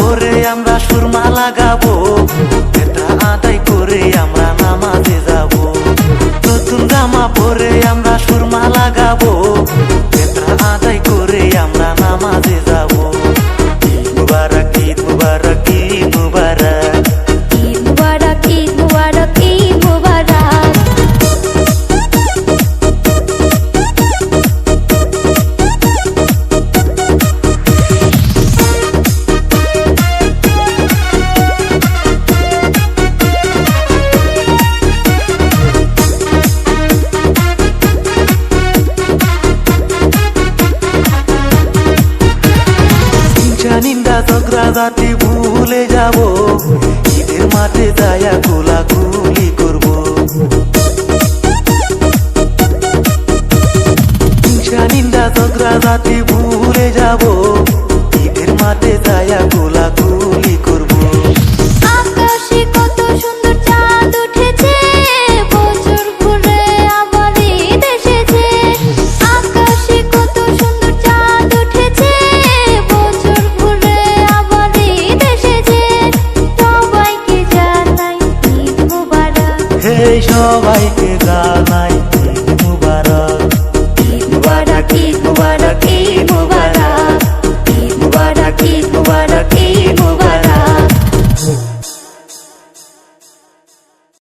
পরে আমরা সুরমা লাগাবো, ফিতরা আদায় করে আমরা নামাজে যাব। নতুন জামা পরে আমরা সুরমা লাগাবো, ফিতরা আদায় করে আমরা নামাজে যাব। ঈদ মুবারক, ঈদ মুবারক, ঈদ মুবারক, ঈদ মুবারক, ঈদ মুবারক, ঈদ মুবারক। নিন্দা ঝগড়া জাতি ভুলে যাব, ঈদের মাঠে যায়া গোলাগুলি করব। হিংসা নিন্দা ঝগড়া জাতি ভুলে যাব, ঈদের মাঠে যায়া গোলাগুলি করব। আকাশে কত সুন্দর চাঁদ উঠেছে, বছর ঘুরে আবার ঈদ এসেছে। আকাশে কত সুন্দর চাঁদ উঠেছে, বছর ঘুরে আবার ঈদ এসেছে। সবাইকে জানাই ঈদ মুবারক, হে সবাইকে জানাই